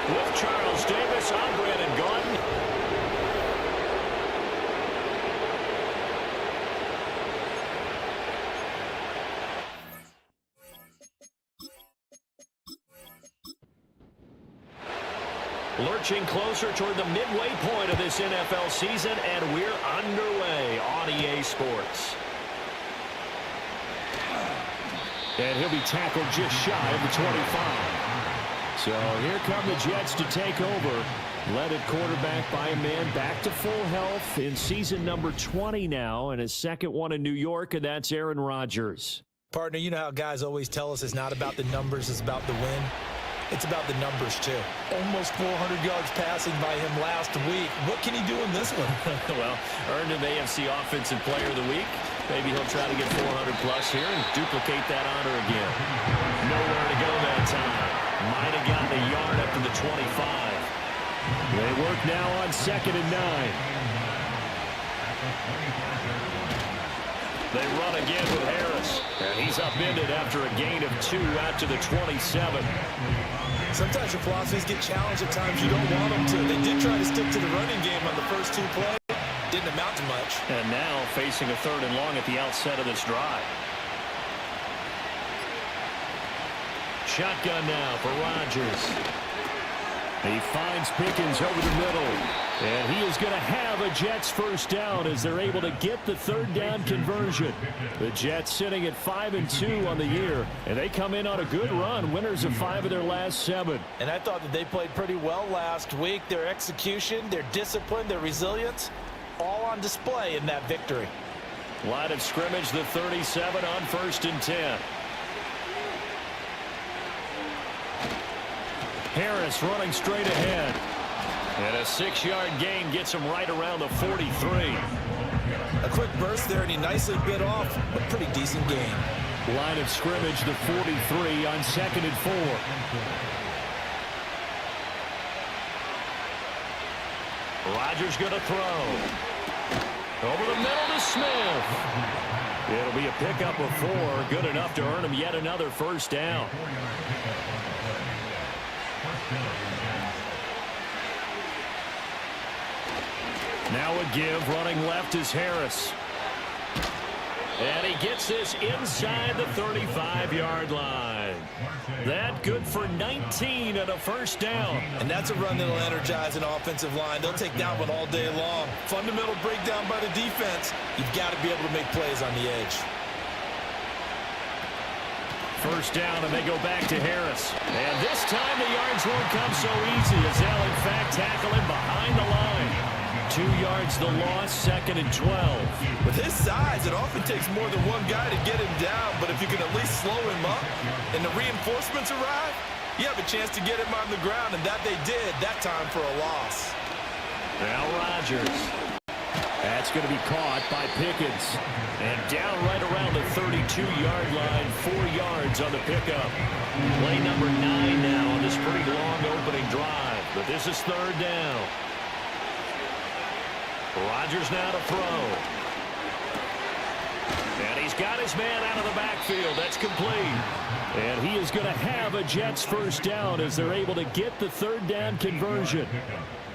With Charles Davis, I'm Brandon Gaudin. Lurching closer toward the midway point of this NFL season, and we're underway on EA Sports. And he'll be tackled just shy of the 25. So here come the Jets to take over. Led at quarterback by a man back to full health in season number 20 now, and his second one in New York, and that's Aaron Rodgers. Partner, you know how guys always tell us it's not about the numbers, it's about the win. It's about the numbers, too. Almost 400 yards passing by him last week. What can he do in this one? Well, earned him AFC Offensive Player of the Week. Maybe he'll try to get 400-plus here and duplicate that honor again. Nowhere to go that time. Might have gotten a yard up to the 25. They work now on 2nd and 9. They run again with Harris. And he's upended after a gain of 2 out to the 27. Sometimes your philosophies get challenged at times you don't want them to. They did try to stick to the running game on the first 2 plays. Didn't amount to much. And now facing a 3rd and long at the outset of this drive. Shotgun now for Rodgers. He finds Pickens over the middle. And he is going to have a Jets first down as they're able to get the 3rd down conversion. The Jets sitting at 5-2 on the year, and they come in on a good run, winners of 5 of their last 7. And I thought that they played pretty well last week. Their execution, their discipline, their resilience, all on display in that victory. Line of scrimmage, the 37 on 1st and 10. Harris running straight ahead. And a 6-yard gain gets him right around the 43. A quick burst there, and he nicely bit off a pretty decent gain. Line of scrimmage, the 43 on 2nd and 4. Rodgers going to throw. Over the middle to Smith. It'll be a pickup of 4. Good enough to earn him yet another first down. Now a give, running left is Harris. And he gets this inside the 35-yard line. That good for 19 and a first down. And that's a run that'll energize an offensive line. They'll take that one all day long. Fundamental breakdown by the defense. You've got to be able to make plays on the edge. First down, and they go back to Harris. And this time the yards won't come so easy as they'll, in fact, tackle him behind the line. 2 yards the loss, 2nd and 12. With his size, it often takes more than one guy to get him down, but if you can at least slow him up and the reinforcements arrive, you have a chance to get him on the ground, and that they did that time for a loss. Now Rodgers. That's going to be caught by Pickens. And down right around the 32-yard line, 4 yards on the pickup. Play number 9 now on this pretty long opening drive, but this is 3rd down. Rodgers now to throw. And he's got his man out of the backfield. That's complete. And he is going to have a Jets first down as they're able to get the 3rd down conversion.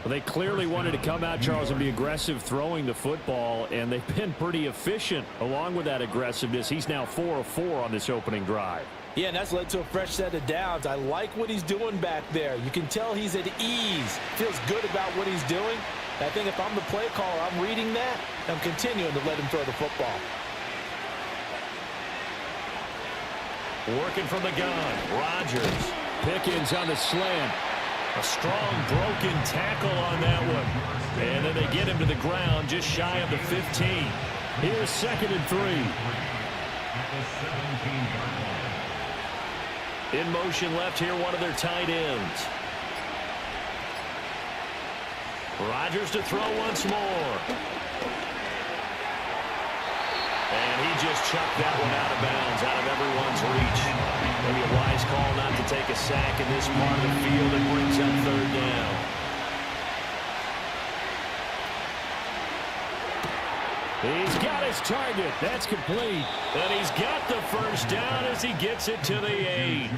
Well, they clearly wanted to come out, Charles, and be aggressive throwing the football, and they've been pretty efficient along with that aggressiveness. He's now 4 of 4 on this opening drive. Yeah, and that's led to a fresh set of downs. I like what he's doing back there. You can tell he's at ease. Feels good about what he's doing. I think if I'm the play caller, I'm reading that. I'm continuing to let him throw the football. Working from the gun, Rodgers. Pickens on the slant. A strong broken tackle on that one. And then they get him to the ground just shy of the 15. Here's 2nd and 3. In motion left here, one of their tight ends. Rodgers to throw once more. And he just chucked that one out of bounds, out of everyone's reach. Maybe a wise call not to take a sack in this part of the field and brings up 3rd down. He's got his target. That's complete. And he's got the first down as he gets it to the 8.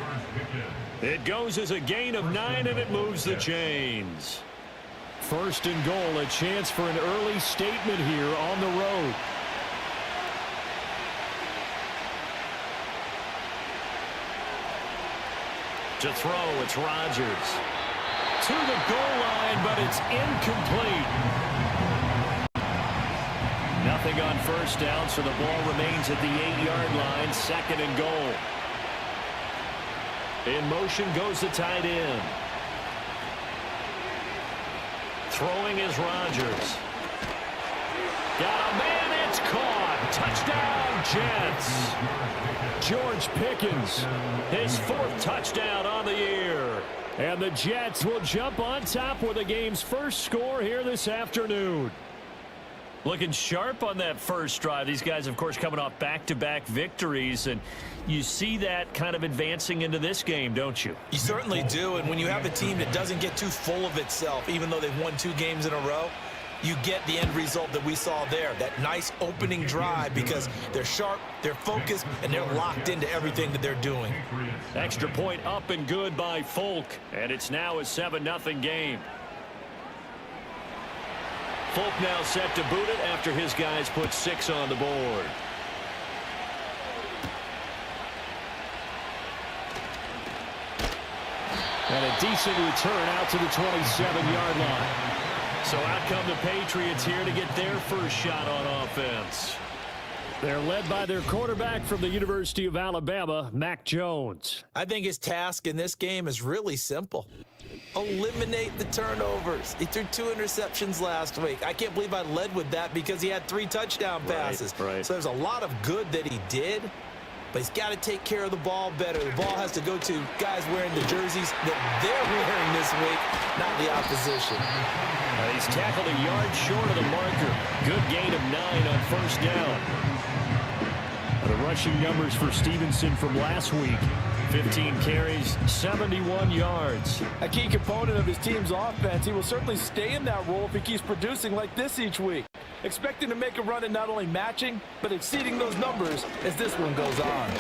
It goes as a gain of 9, and it moves the chains. First and goal, a chance for an early statement here on the road. To throw, it's Rodgers. To the goal line, but it's incomplete. Nothing on first down, so the ball remains at the 8-yard line, second and goal. In motion goes the tight end. Throwing is Rodgers. Got a man, it's caught. Touchdown, Jets. George Pickens, his 4th touchdown on the year. And the Jets will jump on top with the game's first score here this afternoon. Looking sharp on that first drive. These guys, of course, coming off back-to-back victories, and you see that kind of advancing into this game, don't you? You certainly do, and when you have a team that doesn't get too full of itself, even though they've won 2 games in a row, you get the end result that we saw there, that nice opening drive, because they're sharp, they're focused, and they're locked into everything that they're doing. Extra point up and good by Folk, and it's now a 7-0 game. Folk now set to boot it after his guys put 6 on the board. And a decent return out to the 27-yard line. So out come the Patriots here to get their first shot on offense. They're led by their quarterback from the University of Alabama, Mac Jones. I think his task in this game is really simple. Eliminate the turnovers. He threw 2 interceptions last week. I can't believe I led with that because he had 3 touchdown passes. Right. So there's a lot of good that he did, but he's got to take care of the ball better. The ball has to go to guys wearing the jerseys that they're wearing this week, not the opposition. He's tackled a yard short of the marker. Good gain of 9 on first down. The rushing numbers for Stevenson from last week. 15 carries, 71 yards. A key component of his team's offense. He will certainly stay in that role if he keeps producing like this each week. Expecting to make a run at not only matching, but exceeding those numbers as this one goes on.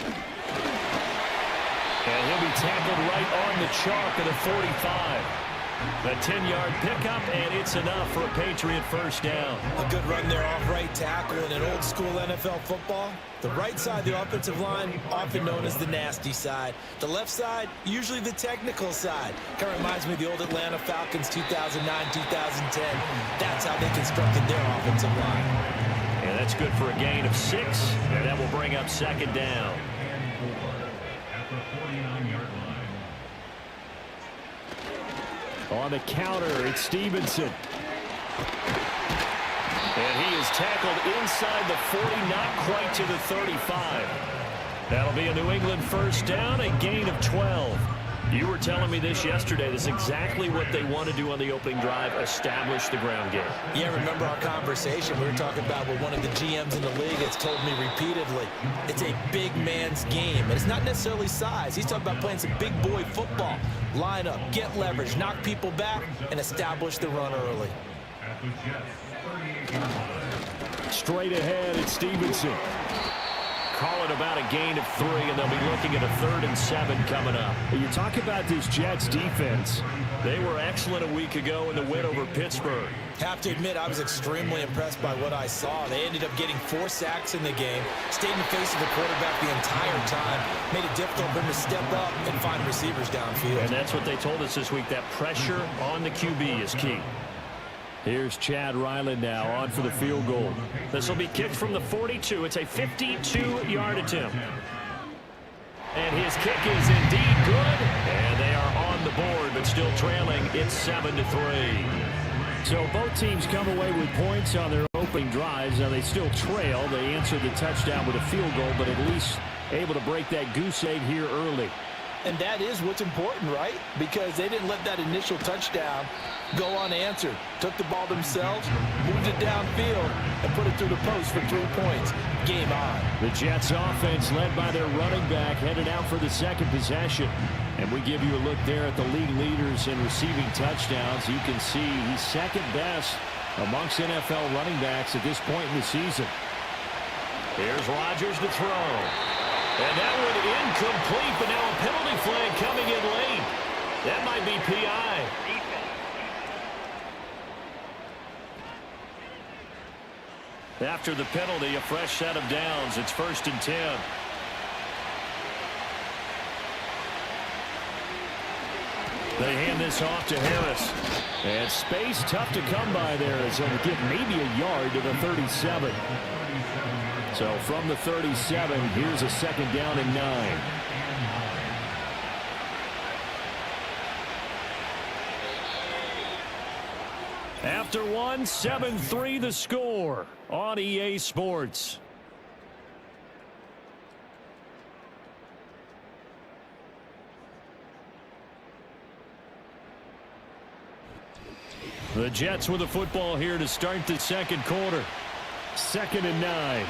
And he'll be tackled right on the chalk at the 45. The 10-yard pickup, and it's enough for a Patriot first down. A good run there off right tackle in an old-school NFL football. The right side of the offensive line, often known as the nasty side. The left side, usually the technical side. Kind of reminds me of the old Atlanta Falcons 2009, 2010. That's how they constructed their offensive line. And that's good for a gain of 6, and that will bring up second down. On the counter, it's Stevenson. And he is tackled inside the 40, not quite to the 35. That'll be a New England first down, a gain of 12. You were telling me this yesterday. This is exactly what they want to do on the opening drive, establish the ground game. Yeah, remember our conversation we were talking about what one of the GMs in the league has told me repeatedly. It's a big man's game. And it's not necessarily size. He's talking about playing some big boy football. Line up, get leverage, knock people back, and establish the run early. Straight ahead, it's Stevenson. Call it about a gain of 3, and they'll be looking at a 3rd and 7 coming up. You talk about this Jets defense. They were excellent a week ago in the win over Pittsburgh. Have to admit, I was extremely impressed by what I saw. They ended up getting 4 sacks in the game, stayed in the face of the quarterback the entire time, made it difficult for him to step up and find receivers downfield. And that's what they told us this week, that pressure on the QB is key. Here's Chad Ryland now on for the field goal. This will be kicked from the 42. It's a 52-yard attempt. And his kick is indeed good. And they are on the board, but still trailing. It's 7-3. So both teams come away with points on their opening drives. Now they still trail. They answered the touchdown with a field goal, but at least able to break that goose egg here early. And that is what's important, right? Because they didn't let that initial touchdown go unanswered. Took the ball themselves, moved it downfield, and put it through the post for 3 points. Game on. The Jets offense led by their running back headed out for the second possession. And we give you a look there at the league leaders in receiving touchdowns. You can see he's second best amongst NFL running backs at this point in the season. Here's Rodgers to throw. And that one incomplete, but now a penalty flag coming in late. That might be PI. After the penalty, a fresh set of downs. It's 1st and 10. They hand this off to Harris. And space tough to come by there as he'll get maybe a yard to the 37. So from the 37, here's a 2nd down and 9. After one, 7-3 the score on EA Sports. The Jets with the football here to start the 2nd quarter. 2nd and 9.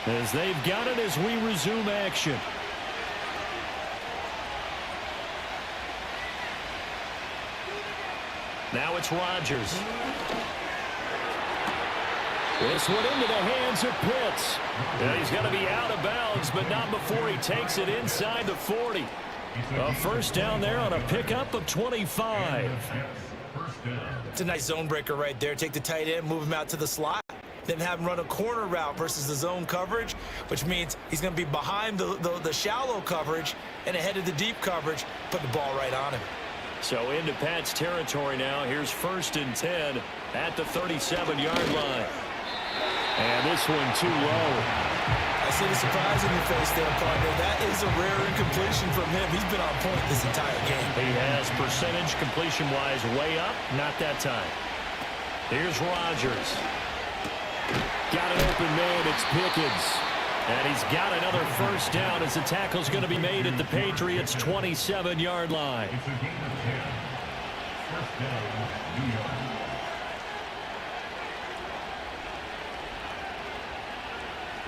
As they've got it as we resume action. Now it's Rodgers. This one into the hands of Pitts. And he's going to be out of bounds, but not before he takes it inside the 40. A 1st down there on a pickup of 25. It's a nice zone breaker right there. Take the tight end, move him out to the slot. Then have him run a corner route versus the zone coverage, which means he's going to be behind the shallow coverage and ahead of the deep coverage, put the ball right on him. So into Pat's territory now. Here's 1st and 10 at the 37-yard line. And this one too low. I see the surprise in your face there, partner. That is a rare incompletion from him. He's been on point this entire game. He has percentage completion-wise way up. Not that time. Here's Rodgers. Got an open man. It's Pickens. And he's got another 1st down as the tackle's going to be made at the Patriots' 27-yard line.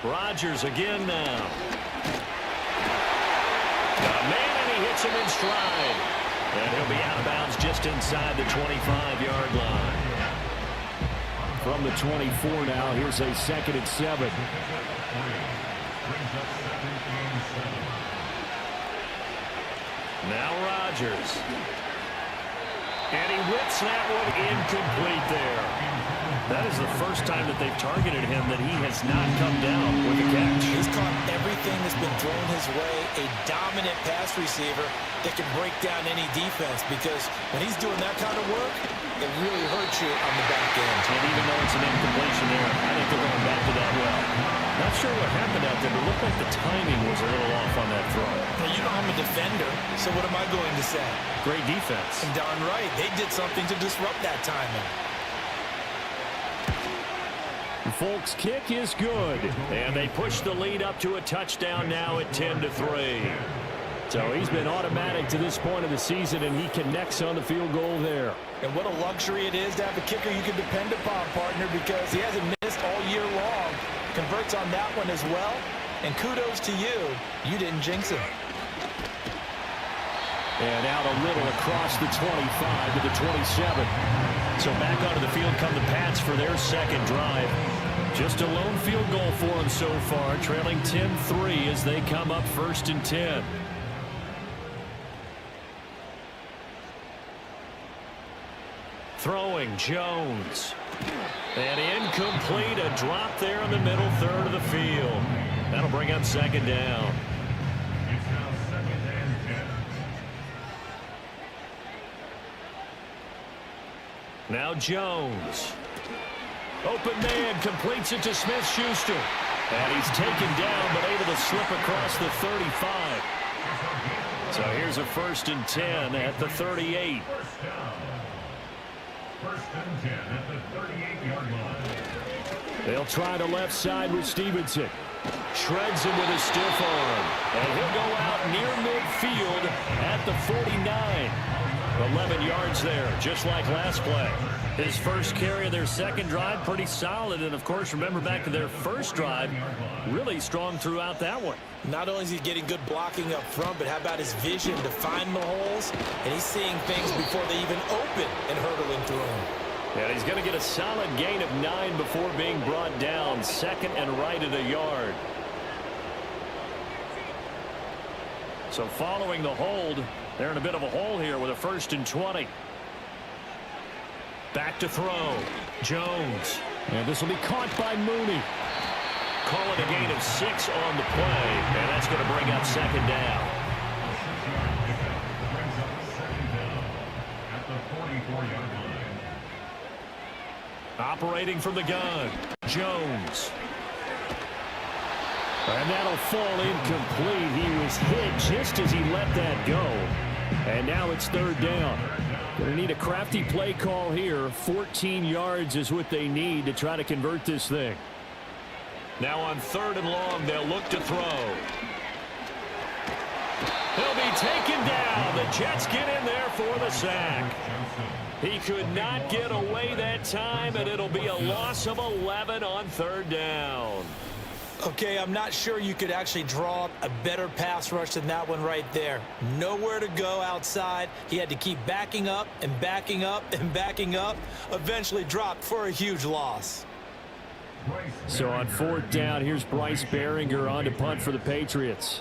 Rodgers again now. Got a man, and he hits him in stride. And he'll be out of bounds just inside the 25-yard line. From the 24 now, here's a 2nd and 7. Now Rodgers. And he whips that one incomplete there. That is the first time that they've targeted him that he has not come down with a catch. He's caught everything that's been thrown his way. A dominant pass receiver that can break down any defense, because when he's doing that kind of work, it really hurts you on the back end. And even though it's an incompletion there, I think they're going back to that well. Not sure what happened out there, but it looked like the timing was a little off on that throw. Now, you know I'm a defender, so what am I going to say? Great defense. And darn right, they did something to disrupt that timing. Folks, kick is good. And they push the lead up to a touchdown now at 10-3. So he's been automatic to this point of the season, and he connects on the field goal there. And what a luxury it is to have a kicker you can depend upon, partner, because he hasn't missed all year long. Converts on that one as well. And kudos to you. You didn't jinx him. And out a little across the 25 to the 27. So back onto the field come the Pats for their 2nd drive. Just a lone field goal for them so far, trailing 10-3 as they come up 1st and 10. Throwing Jones. And incomplete, a drop there in the middle third of the field. That'll bring up 2nd down. Now Jones. Open man, completes it to Smith-Schuster. And he's taken down, but able to slip across the 35. So here's a 1st and 10 at the 38. 1st and 10 at the 38-yard line. They'll try the left side with Stevenson. Shreds him with a stiff arm. And he'll go out near midfield at the 49. 11 yards there, just like last play. His first carry of their 2nd drive, pretty solid. And, of course, remember back to their 1st drive, really strong throughout that one. Not only is he getting good blocking up front, but how about his vision to find the holes? And he's seeing things before they even open and hurdling through them. And he's going to get a solid gain of 9 before being brought down. 2nd and right at a yard. So following the hold, they're in a bit of a hole here with a 1st and 20. Back to throw. Jones. And this will be caught by Mooney. Call it a gain of 6 on the play, and that's going to bring up 2nd down. Operating from the gun, Jones. And that'll fall incomplete. He was hit just as he let that go. And now it's 3rd down. Going to need a crafty play call here. 14 yards is what they need to try to convert this thing. Now on 3rd and long, they'll look to throw. He'll be taken down. The Jets get in there for the sack. He could not get away that time, and it'll be a loss of 11 on 3rd down. Okay, I'm not sure you could actually draw up a better pass rush than that one right there. Nowhere to go outside. He had to keep backing up and backing up and backing up. Eventually dropped for a huge loss. So on 4th down, here's Bryce Behringer on to punt for the Patriots.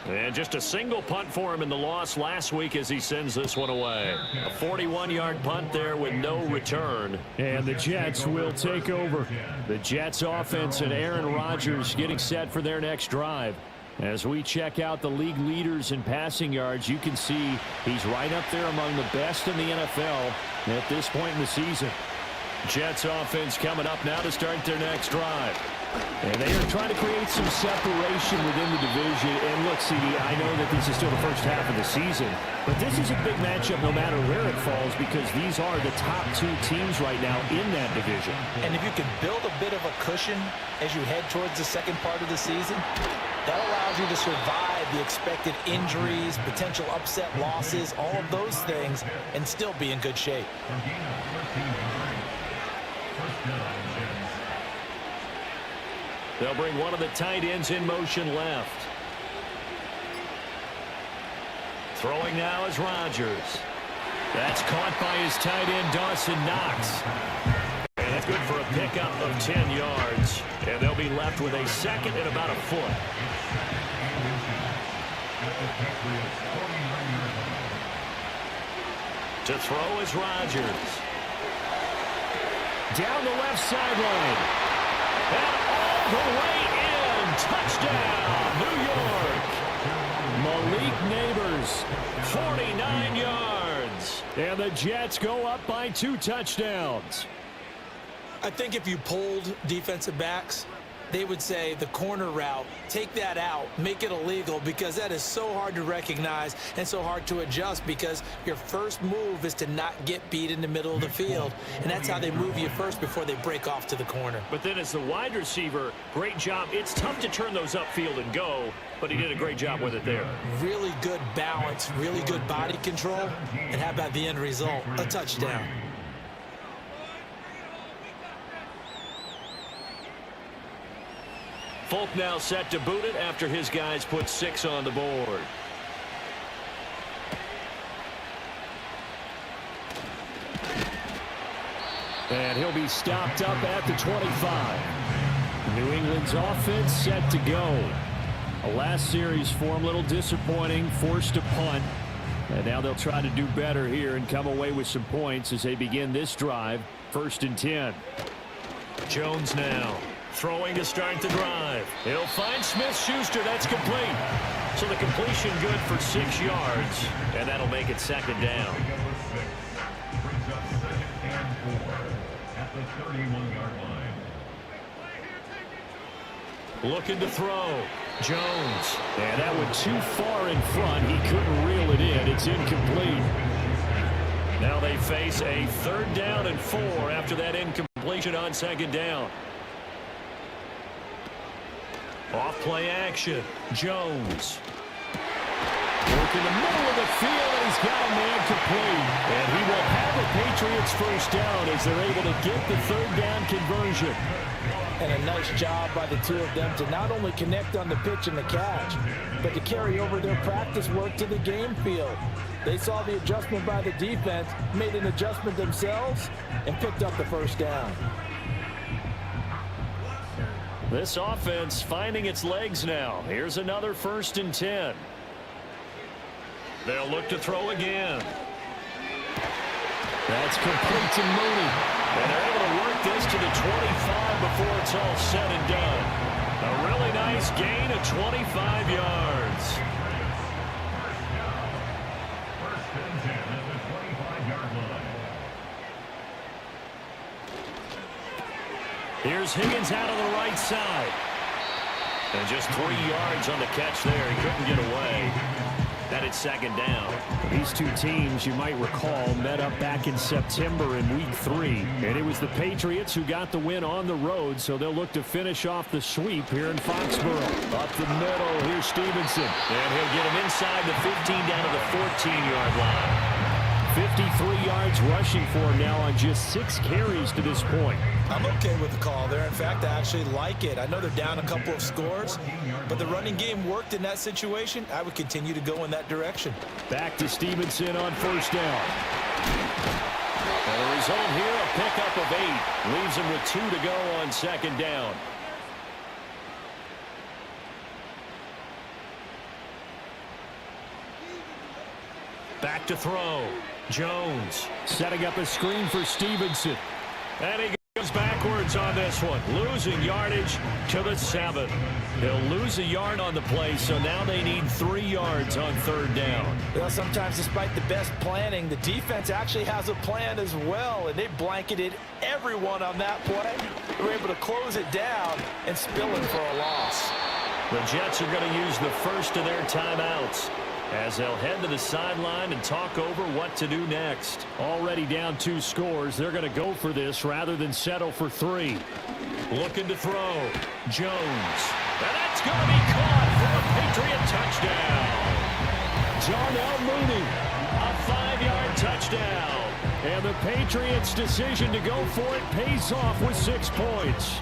And just a single punt for him in the loss last week as he sends this one away. A 41-yard punt there with no return. And the Jets will take over. The Jets offense and Aaron Rodgers getting set for their next drive. As we check out the league leaders in passing yards, you can see he's right up there among the best in the NFL at this point in the season. Jets offense coming up now to start their next drive. And they are trying to create some separation within the division. And look, CD, I know that this is still the first half of the season, but this is a big matchup no matter where it falls because these are the top 2 teams right now in that division. And if you can build a bit of a cushion as you head towards the second part of the season, that allows you to survive the expected injuries, potential upset losses, all of those things, and still be in good shape. They'll bring one of the tight ends in motion left. Throwing now is Rodgers. That's caught by his tight end, Dawson Knox. And that's good for a pickup of 10 yards. And they'll be left with a 2nd and about a foot. To throw is Rodgers. Down the left sideline. And all the way in. Touchdown, New York. Malik Neighbors, 49 yards. And the Jets go up by 2 touchdowns. I think if you polled defensive backs, they would say the corner route, take that out, make it illegal, because that is so hard to recognize and so hard to adjust because your first move is to not get beat in the middle of the field, and that's how they move you first before they break off to the corner. But then as the wide receiver, great job. It's tough to turn those upfield and go, but he did a great job with it there. Really good balance, really good body control, and how about the end result? A touchdown. Folk now set to boot it after his guys put 6 on the board. And he'll be stopped up at the 25. New England's offense set to go. A last series for him, a little disappointing, forced to punt. And now they'll try to do better here and come away with some points as they begin this drive. 1st and 10. Jones now. Throwing to start the drive. He'll find Smith-Schuster. That's complete. So the completion good for 6 yards. And that'll make it 2nd down. Looking to throw. Jones. And that went too far in front. He couldn't reel it in. It's incomplete. Now they face a 3rd down and 4 after that incompletion on 2nd down. Off play action. Jones. Work in the middle of the field, and he's got a man complete. And he will have the Patriots 1st down as they're able to get the 3rd down conversion. And a nice job by the 2 of them to not only connect on the pitch and the catch, but to carry over their practice work to the game field. They saw the adjustment by the defense, made an adjustment themselves, and picked up the 1st down. This offense finding its legs now. Here's another 1st and 10. They'll look to throw again. That's complete to Mooney. And they're able to work this to the 25 before it's all said and done. A really nice gain of 25 yards. First and 10 at the 25-yard line. Here's Higgins out of the right side. And just 3 yards on the catch there. He couldn't get away. And it's 2nd down. These two teams, you might recall, met up back in September in Week 3. And it was the Patriots who got the win on the road, so they'll look to finish off the sweep here in Foxborough. Up the middle, here's Stevenson. And he'll get him inside the 15 down to the 14-yard line. 53 yards rushing for him now on just 6 carries to this point. I'm okay with the call there. In fact, I actually like it. I know they're down a couple of scores, but the running game worked in that situation. I would continue to go in that direction. Back to Stevenson on 1st down. And the result here, a pickup of 8. Leaves him with 2 to go on 2nd down. Back to throw. Jones Setting up a screen for Stevenson. And he goes backwards on this one, losing yardage to the 7. They'll lose a yard on the play, so now they need 3 yards on 3rd down. Well, sometimes despite the best planning, the defense actually has a plan as well, and they blanketed everyone on that play. They were able to close it down and spilling for a loss. The Jets are going to use the first of their timeouts as they'll head to the sideline and talk over what to do next. Already down 2 scores. They're going to go for this rather than settle for 3. Looking to throw. Jones. And that's going to be caught for a Patriot touchdown. Darnell Mooney. A 5-yard touchdown. And the Patriots' decision to go for it pays off with 6 points.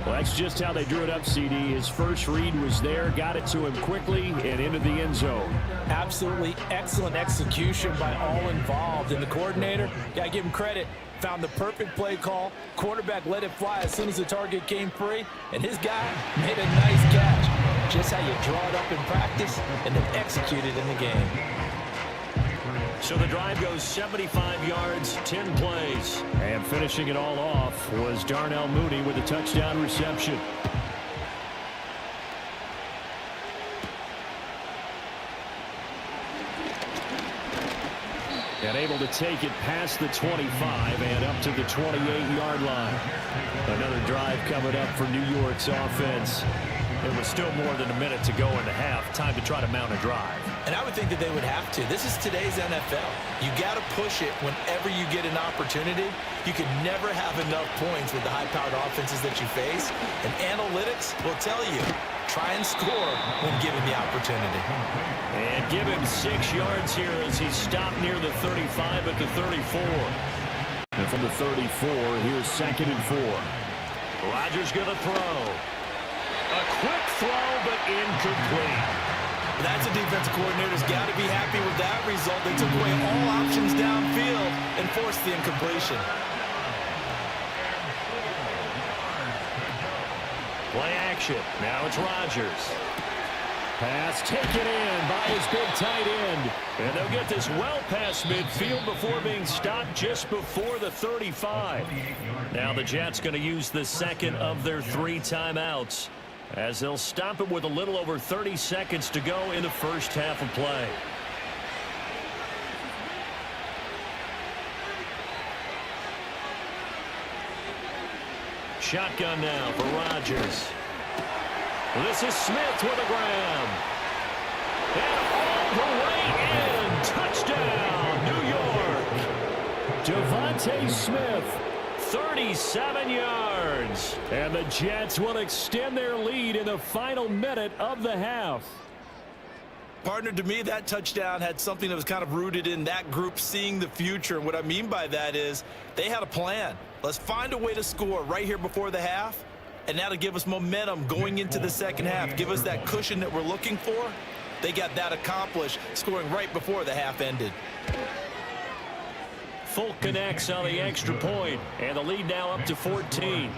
Well, that's just how they drew it up, CD. His first read was there, got it to him quickly, and into the end zone. Absolutely excellent execution by all involved. And the coordinator, got to give him credit, found the perfect play call. Quarterback let it fly as soon as the target came free, and his guy made a nice catch. Just how you draw it up in practice and then execute it in the game. So the drive goes 75 yards, 10 plays. And finishing it all off was Darnell Mooney with a touchdown reception. And able to take it past the 25 and up to the 28-yard line. Another drive coming up for New York's offense. It was still more than a minute to go in the half. Time to try to mount a drive. And I would think that they would have to. This is today's NFL. You got to push it whenever you get an opportunity. You can never have enough points with the high-powered offenses that you face. And analytics will tell you, try and score when given the opportunity. And give him 6 yards here as he stopped near the 35 at the 34. And from the 34, here's 2nd and 4. Rodgers going to throw. A quick throw, but incomplete. That's a defensive coordinator's got to be happy with that result. They took away all options downfield and forced the incompletion. Play action. Now it's Rodgers. Pass taken in by his big tight end. And they'll get this well past midfield before being stopped just before the 35. Now the Jets going to use the second of their 3 timeouts, as they'll stop it with a little over 30 seconds to go in the first half of play. Shotgun now for Rodgers. This is Smith with a grab. And all the way in. Touchdown, New York. Devontae Smith. 37 yards. And the Jets will extend their lead in the final minute of the half. Partner, to me, that touchdown had something that was kind of rooted in that group seeing the future. And what I mean by that is they had a plan. Let's find a way to score right here before the half, and that'll give us momentum going into the second half. Give us that cushion that we're looking for. They got that accomplished, scoring right before the half ended. Folk connects on the extra point, and the lead now up to 14.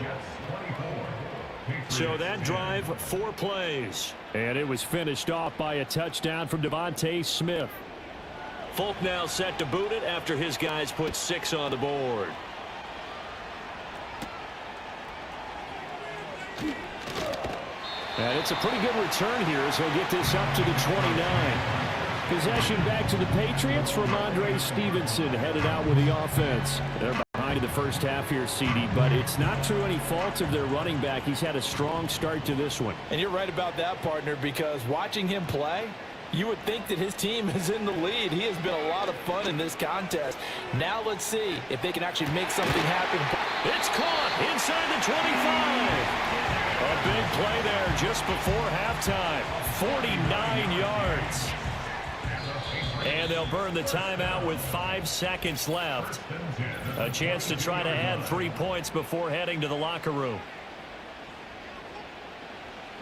So that drive, 4 plays. And it was finished off by a touchdown from Devontae Smith. Folk now set to boot it after his guys put 6 on the board. And it's a pretty good return here as he'll get this up to the 29. Possession back to the Patriots. Ramondre Stevenson headed out with the offense. They're behind in the first half here, CD, but it's not through any fault of their running back. He's had a strong start to this one. And you're right about that, partner, because watching him play, you would think that his team is in the lead. He has been a lot of fun in this contest. Now let's see if they can actually make something happen. It's caught inside the 25. A big play there just before halftime. 49 yards. And they'll burn the timeout with 5 seconds left. A chance to try to add 3 points before heading to the locker room.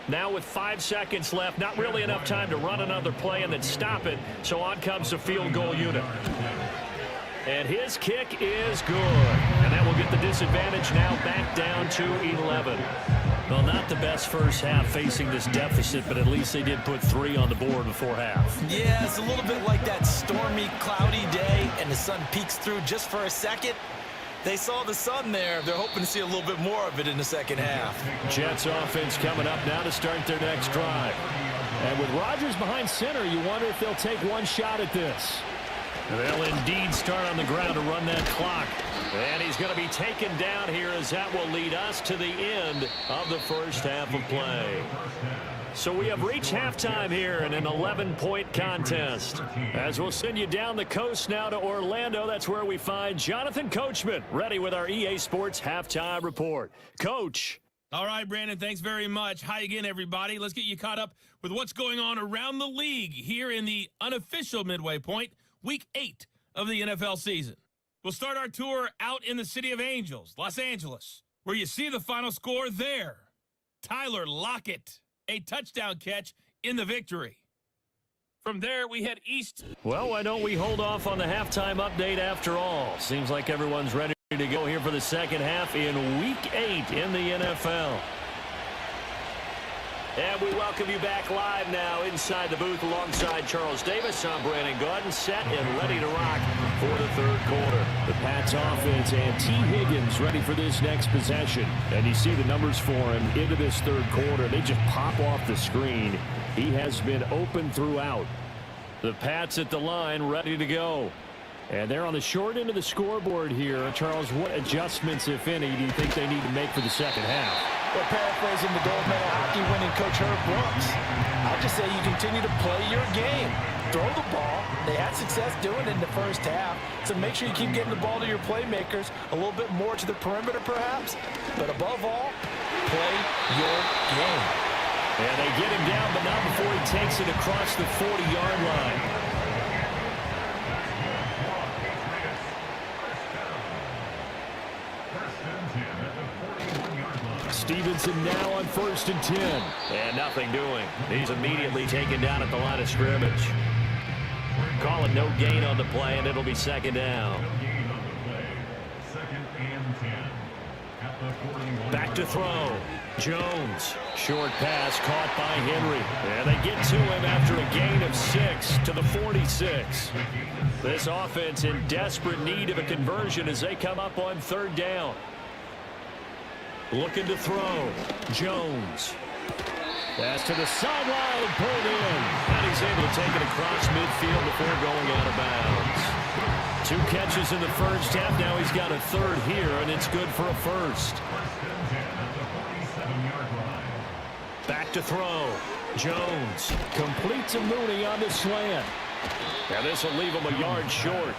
Now with 5 seconds left, not really enough time to run another play and then stop it. So on comes the field goal unit. And his kick is good. And that will get the disadvantage now back down to 11. Well, not the best first half facing this deficit, but at least they did put 3 on the board before half. Yeah, it's a little bit like that stormy, cloudy day, and the sun peeks through just for a second. They saw the sun there. They're hoping to see a little bit more of it in the second half. Jets offense coming up now to start their next drive. And with Rodgers behind center, you wonder if they'll take one shot at this. They'll indeed start on the ground to run that clock. And he's going to be taken down here as that will lead us to the end of the first half of play. So we have reached halftime here in an 11-point contest. As we'll send you down the coast now to Orlando, that's where we find Jonathan Coachman ready with our EA Sports Halftime Report. Coach. All right, Brandon, thanks very much. Hi again, everybody. Let's get you caught up with what's going on around the league here in the unofficial midway point, Week 8 of the NFL season. We'll start our tour out in the City of Angels, Los Angeles, where you see the final score there. Tyler Lockett, a touchdown catch in the victory. From there, we head east. Well, why don't we hold off on the halftime update after all? Seems like everyone's ready to go here for the second half in Week 8 in the NFL. And we welcome you back live now inside the booth alongside Charles Davis. I'm Brandon Gordon, set and ready to rock for the third quarter. The Pats offense and T. Higgins ready for this next possession. And you see the numbers for him into this third quarter. They just pop off the screen. He has been open throughout. The Pats at the line ready to go. And they're on the short end of the scoreboard here. Charles, what adjustments, if any, do you think they need to make for the second half? Well, paraphrasing the gold medal hockey winning coach Herb Brooks, I'll just say you continue to play your game. Throw the ball. They had success doing it in the first half, so make sure you keep getting the ball to your playmakers, a little bit more to the perimeter perhaps, but above all, play your game. And they get him down, but not before he takes it across the 40-yard line. Stevenson now on 1st and 10. And nothing doing. He's immediately taken down at the line of scrimmage. Call it no gain on the play, and it'll be second down. Back to throw. Jones. Short pass caught by Henry. And they get to him after a gain of 6 to the 46. This offense in desperate need of a conversion as they come up on third down. Looking to throw. Jones. Pass to the sideline, pulled in. And he's able to take it across midfield before going out of bounds. 2 catches in the first half. Now he's got a third here, and it's good for a first. Back to throw. Jones completes a Mooney on the slant. Now this will leave him a yard short.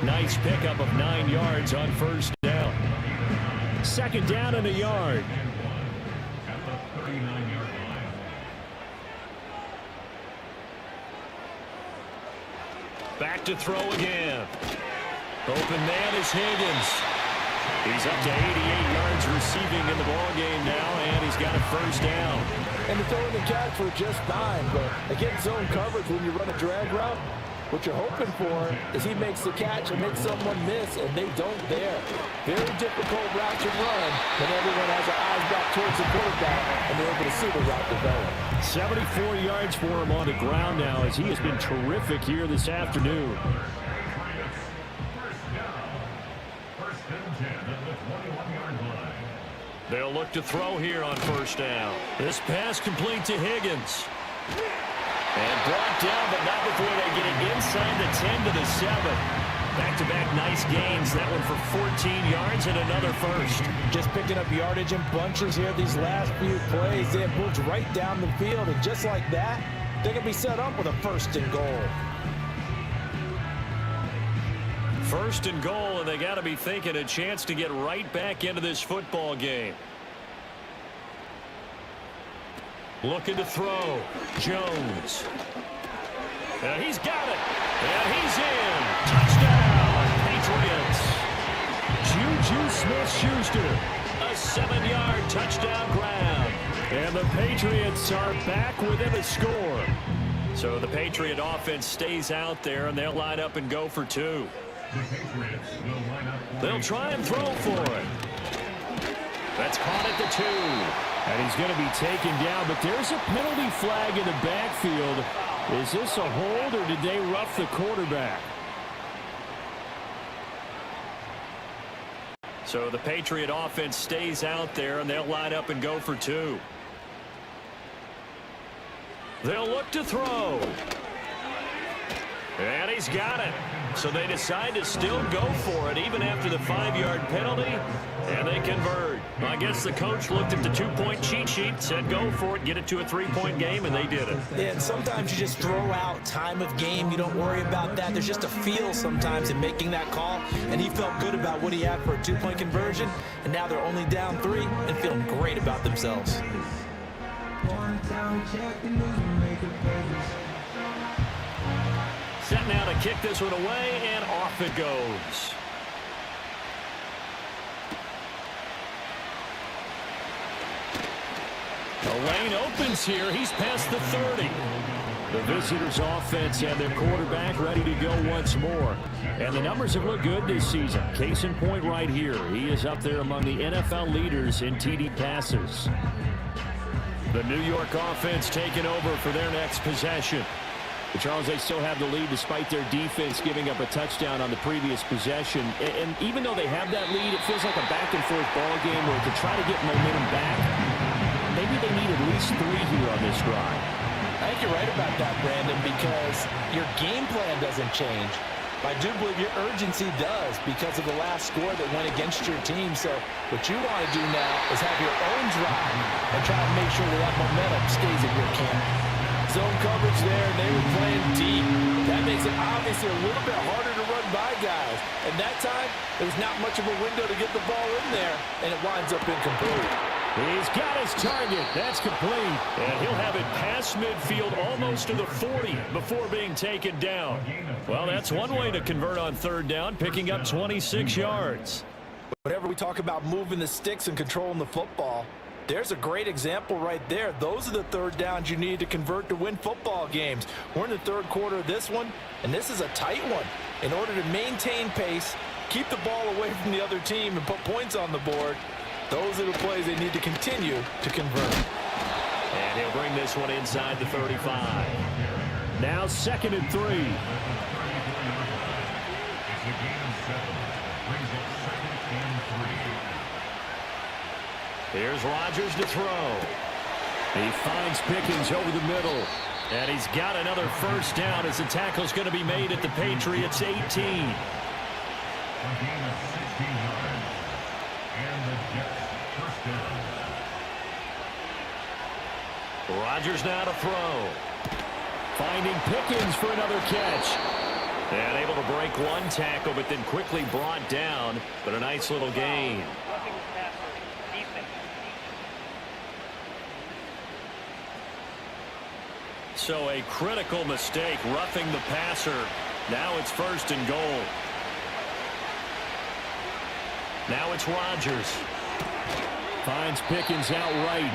Nice pickup of 9 yards on first down. Second down and a yard. Back to throw again. Open man is Higgins. He's up to 88 yards receiving in the ballgame now, and he's got a first down. And the throw in the catch were just fine, but against zone coverage when you run a drag route, What you're hoping for is he makes the catch and makes someone miss, and they don't there. Very difficult route to run when everyone has their eyes back towards the quarterback and they're able to see the route develop. 74 yards for him on the ground now as he has been terrific here this afternoon. First and 10 at the 21-yard line. They'll look to throw here on first down. This pass complete to Higgins. And brought down, but not before they get it inside the 10 to the 7. Back-to-back nice gains. That one for 14 yards and another first. Just picking up yardage in bunches here these last few plays. They have moved right down the field, and just like that, they're going to be set up with a first and goal. First and goal, and they got to be thinking a chance to get right back into this football game. Looking to throw. Jones. And he's got it. And he's in. Touchdown, Patriots. Juju Smith-Schuster. A 7-yard touchdown grab. And the Patriots are back within a score. So the Patriot offense stays out there, and they'll line up and go for two. The Patriots will line up. They'll try and throw for it. That's caught at the 2. And he's going to be taken down, but there's a penalty flag in the backfield. Is this a hold, or did they rough the quarterback? So the Patriot offense stays out there, and they'll line up and go for two. They'll look to throw. And he's got it. So they decide to still go for it even after the 5-yard penalty, and they convert. I guess the coach looked at the 2-point cheat sheet, said go for it, get it to a 3-point game, and they did it. Yeah, and sometimes you just throw out time of game. You don't worry about that. There's just a feel sometimes in making that call, and he felt good about what he had for a 2-point conversion, and now they're only down 3 and feeling great about themselves. Set now to kick this one away, and off it goes. The lane opens here. He's past the 30. The visitors' offense and their quarterback ready to go once more. And the numbers have looked good this season. Case in point right here. He is up there among the NFL leaders in TD passes. The New York offense taking over for their next possession. But Charles, they still have the lead despite their defense giving up a touchdown on the previous possession. And even though they have that lead, it feels like a back-and-forth ball game where to try to get momentum back, maybe they need at least 3 here on this drive. I think you're right about that, Brandon, because your game plan doesn't change. I do believe your urgency does because of the last score that went against your team. So what you want to do now is have your own drive and try to make sure that momentum stays in your camp. Zone coverage there, and they were playing deep. That makes it obviously a little bit harder to run by guys. And that time, there's not much of a window to get the ball in there, and it winds up incomplete. He's got his target. That's complete. And he'll have it past midfield almost to the 40 before being taken down. Well, that's one way to convert on third down, picking up 26 yards. Whenever we talk about moving the sticks and controlling the football, there's a great example right there. Those are the third downs you need to convert to win football games. We're in the third quarter of this one, and this is a tight one. In order to maintain pace, keep the ball away from the other team, and put points on the board, those are the plays they need to continue to convert. And he'll bring this one inside the 35. Now 2nd and 3. It's a gain of 7. Brings up 2nd and 3. Here's Rodgers to throw. He finds Pickens over the middle. And he's got another first down as the tackle's going to be made at the Patriots 18. A gain of 16 yards. And the Jets first down. Rodgers now to throw. Finding Pickens for another catch. And able to break one tackle, but then quickly brought down. But a nice little gain. So a critical mistake, roughing the passer. Now it's 1st and goal. Now it's Rodgers. Finds Pickens outright.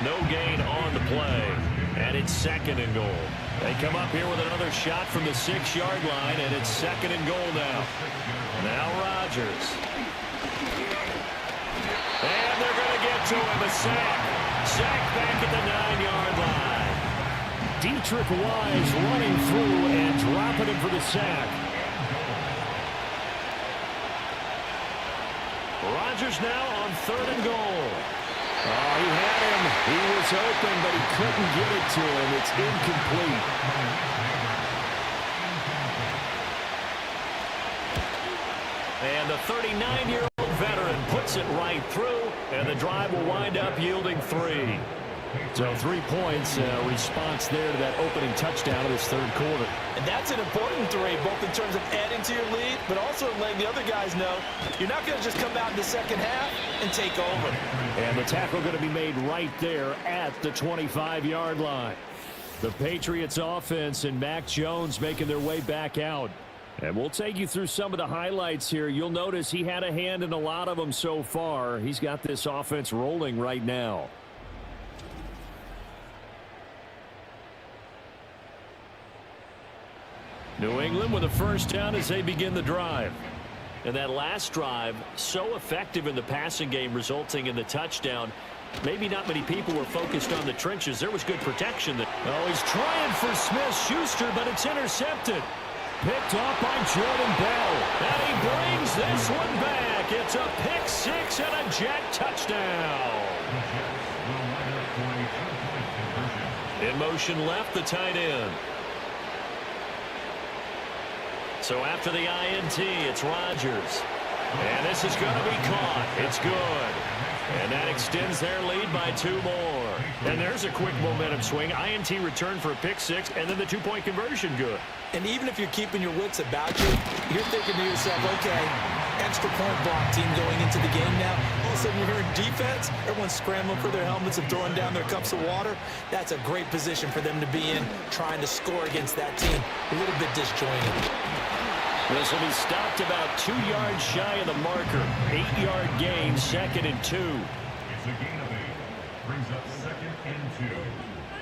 No gain on the play. And it's 2nd and goal. They come up here with another shot from the 6-yard line, and it's 2nd and goal now. Now Rodgers. And they're going to get to him. A sack. Sack back at the 9-yard line. Dietrich Wise running through and dropping him for the sack. Rodgers now on 3rd and goal. Oh, he had him. He was open, but he couldn't get it to him. It's incomplete. And the 39-year-old veteran puts it right through, and the drive will wind up yielding 3. So 3 points, response there to that opening touchdown of this 3rd quarter. And that's an important 3, both in terms of adding to your lead, but also letting the other guys know you're not going to just come out in the second half and take over. And the tackle going to be made right there at the 25-yard line. The Patriots offense and Mac Jones making their way back out. And we'll take you through some of the highlights here. You'll notice he had a hand in a lot of them so far. He's got this offense rolling right now. New England with a first down as they begin the drive. And that last drive, so effective in the passing game, resulting in the touchdown. Maybe not many people were focused on the trenches. There was good protection. Oh, he's trying for Smith-Schuster, but it's intercepted. Picked off by Jordan Bell. And he brings this one back. It's a pick-6 and a Jet touchdown. In motion left, the tight end. So after the INT, it's Rodgers. And this is going to be caught. It's good. And that extends their lead by 2 more. And there's a quick momentum swing. INT return for a pick-6, and then the 2-point conversion good. And even if you're keeping your wits about you, you're thinking to yourself, okay, extra point block team going into the game now. All of a sudden you're hearing defense. Everyone's scrambling for their helmets and throwing down their cups of water. That's a great position for them to be in, trying to score against that team. A little bit disjointed. This will be stopped about 2 yards shy of the marker. 8-yard gain, 2nd and 2. It's a gain of 8. Brings up 2nd and 2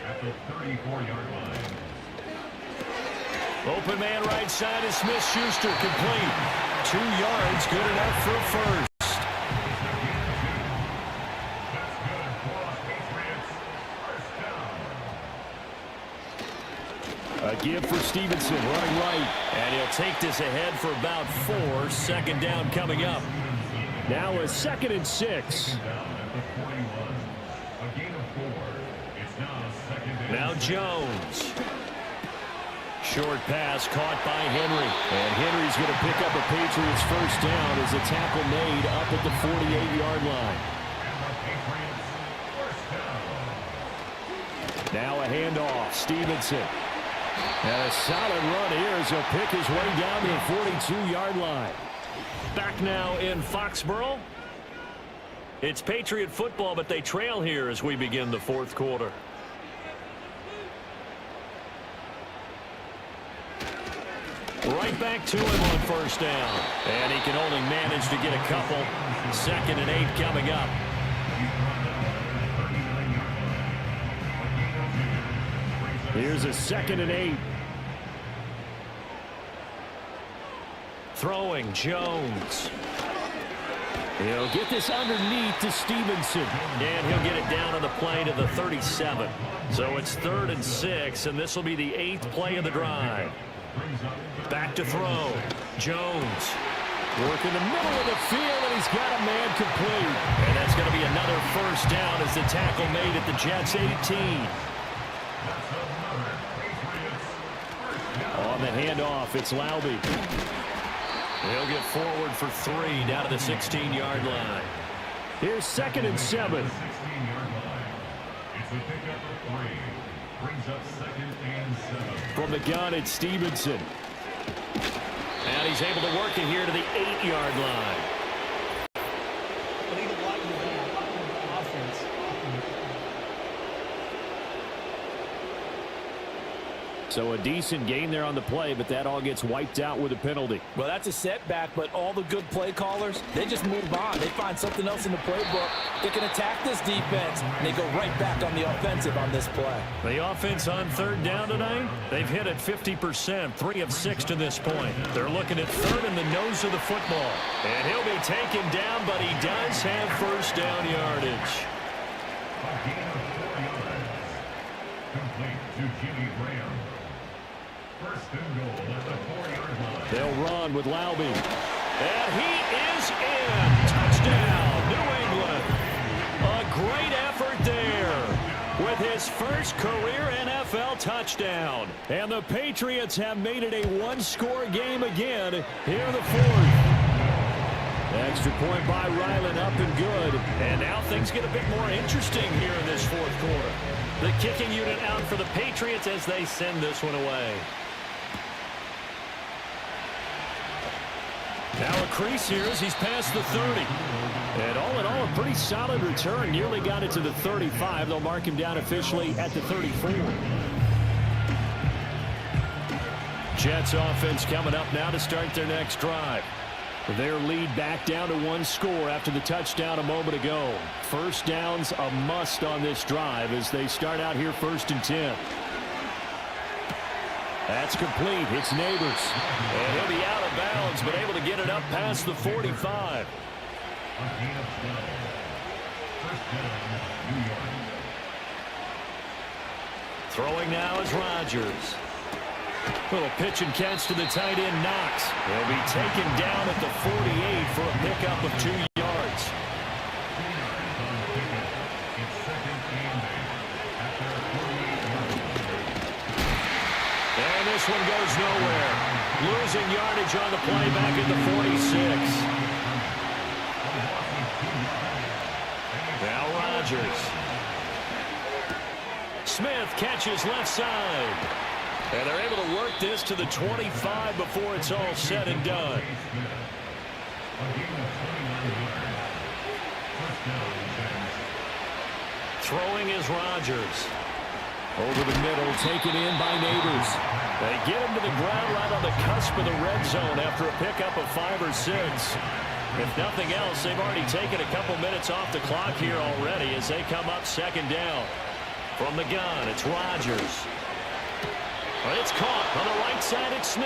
at the 34-yard line. Open man right side is Smith-Schuster, complete. 2 yards, good enough for first. A give for Stevenson, running right. And he'll take this ahead for about 4. 2nd down coming up. Now a 2nd and 6. Now Jones. Short pass caught by Henry. And Henry's going to pick up a Patriots first down as a tackle made up at the 48-yard line. Now a handoff. Stevenson. And a solid run here as he'll pick his way down to the 42-yard line. Back now in Foxborough. It's Patriot football, but they trail here as we begin the 4th quarter. Right back to him on first down. And he can only manage to get a couple. 2nd and 8 coming up. Here's a 2nd and 8. Throwing Jones. He'll get this underneath to Stevenson. And he'll get it down on the play to the 37. So it's 3rd and 6, and this will be the 8th play of the drive. Back to throw. Jones. Working the middle of the field, and he's got a man complete. And that's going to be another first down as the tackle made at the Jets' 18. On the handoff, it's Laube. He'll get forward for 3 down to the 16-yard line. Here's 2nd and 7. It's a pickup of 3. Brings up 2nd and 7. From the gun, it's Stevenson. And he's able to work it here to the 8-yard line. So a decent gain there on the play, but that all gets wiped out with a penalty. Well, that's a setback, but all the good play callers, they just move on. They find something else in the playbook. They can attack this defense, and they go right back on the offensive on this play. The offense on third down tonight, they've hit it 50%, 3 of 6 to this point. They're looking at third in the nose of the football. And he'll be taken down, but he does have first down yardage. A gain of 4 yards. Complete to Jimmy Graham. First and goal at the 4-yard line. They'll run with Laube. And he is in. Touchdown, New England. A great effort there with his first career NFL touchdown. And the Patriots have made it a one-score game again here in the fourth. Extra point by Ryland, up and good. And now things get a bit more interesting here in this fourth quarter. The kicking unit out for the Patriots as they send this one away. Now a crease here as he's past the 30. And all in all, a pretty solid return. Nearly got it to the 35. They'll mark him down officially at the 34. Jets offense coming up now to start their next drive. Their lead back down to 1 score after the touchdown a moment ago. First down's a must on this drive as they start out here 1st and 10. That's complete. It's Neighbors. And he'll be out of bounds, but able to get it up past the 45. A gain of 12. First down, New York. Throwing now is Rodgers. Little pitch and catch to the tight end, Knox. He'll be taken down at the 48 for a pickup of 2 yards. It's second and 8 at their 48-yard line. And this one goes nowhere. Losing yardage on the play back at the 46. Now Rodgers. Smith catches left side. And they're able to work this to the 25 before it's all said and done. Throwing is Rodgers. Over the middle, taken in by Neighbors. They get him to the ground right on the cusp of the red zone after a pickup of 5 or 6. If nothing else, they've already taken a couple minutes off the clock here already as they come up 2nd down. From the gun, it's Rodgers. It's caught on the right side. It's Smith.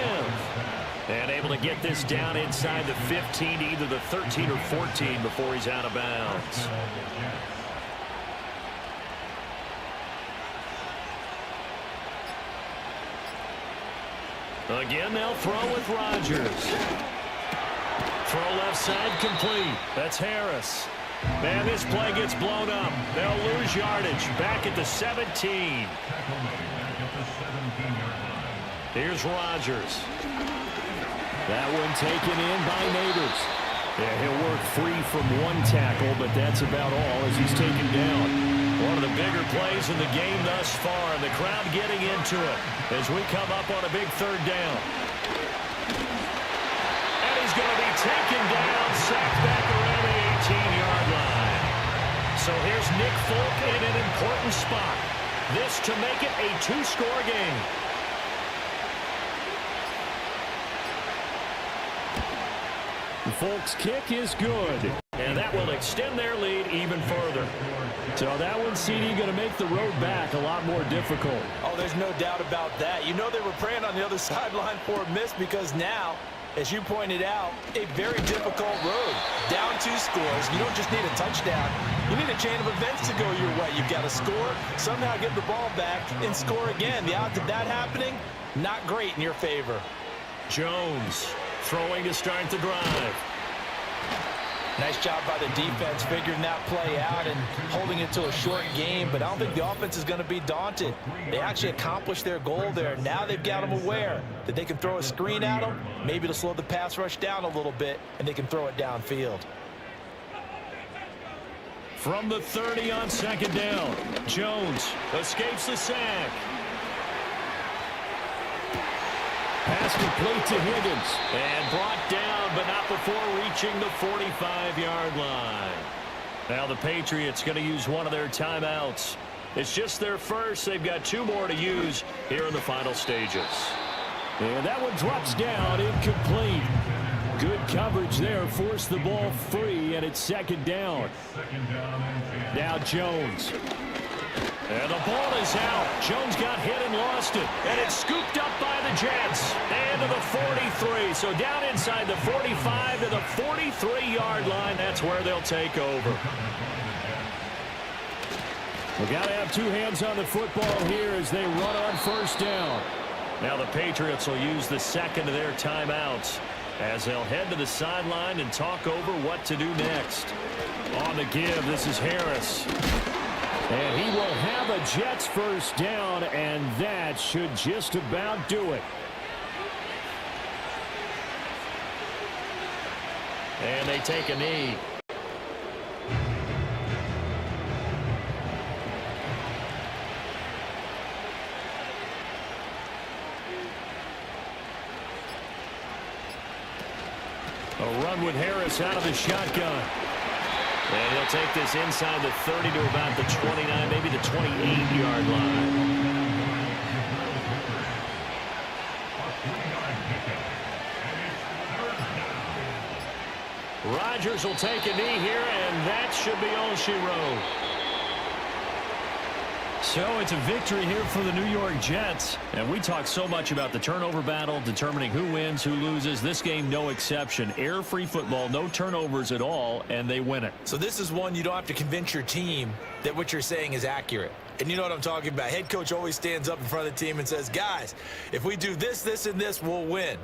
And able to get this down inside the 15, either the 13 or 14 before he's out of bounds. Again, they'll throw with Rodgers. Throw left side complete. That's Harris. Man, this play gets blown up. They'll lose yardage back at the 17. Here's Rodgers. That one taken in by Neighbors. Yeah, he'll work free from 1 tackle, but that's about all as he's taken down. One of the bigger plays in the game thus far, and the crowd getting into it as we come up on a big 3rd down. And he's going to be taken down, sacked back around the 18-yard line. So here's Nick Folk in an important spot. This to make it a 2-score game. Folk's kick is good, and that will extend their lead even further. So that one, CD, going to make the road back a lot more difficult. Oh, there's no doubt about that. You know they were praying on the other sideline for a miss because now, as you pointed out, a very difficult road. Down 2 scores. You don't just need a touchdown. You need a chain of events to go your way. You've got to score, somehow get the ball back, and score again. The odds of that happening, not great in your favor. Jones throwing to start the drive. Nice job by the defense figuring that play out and holding it to a short game, but I don't think the offense is going to be daunted. They actually accomplished their goal there. Now they've got them aware that they can throw a screen at them, maybe to slow the pass rush down a little bit, and they can throw it downfield. From the 30 on 2nd down, Jones escapes the sack. Pass complete to Higgins, and brought down, but not before reaching the 45-yard line. Now the Patriots going to use one of their timeouts. It's just their first. They've got 2 more to use here in the final stages. And that one drops down, incomplete. Good coverage there, forced the ball free, and it's second down. Now Jones. And the ball is out. Jones got hit and lost it. And it's scooped up by the Jets. And to the 43. So down inside the 45 to the 43-yard line. That's where they'll take over. We've got to have 2 hands on the football here as they run on first down. Now the Patriots will use the second of their timeouts as they'll head to the sideline and talk over what to do next. On the give, this is Harris. And he will have a Jets first down, and that should just about do it. And they take a knee. A run with Harris out of the shotgun. And he'll take this inside the 30 to about the 29, maybe the 28-yard line. Rodgers will take a knee here, and that should be all she wrote. So it's a victory here for the New York Jets. And we talk so much about the turnover battle, determining who wins, who loses. This game, no exception. Error-free football, no turnovers at all, and they win it. So this is one you don't have to convince your team that what you're saying is accurate. And you know what I'm talking about. Head coach always stands up in front of the team and says, guys, if we do this, this, and this, we'll win.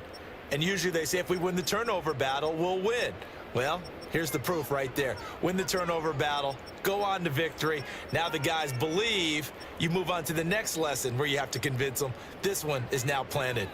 And usually they say if we win the turnover battle, we'll win. Well, here's the proof right there. Win the turnover battle, go on to victory. Now the guys believe. You move on to the next lesson where you have to convince them. This one is now planted.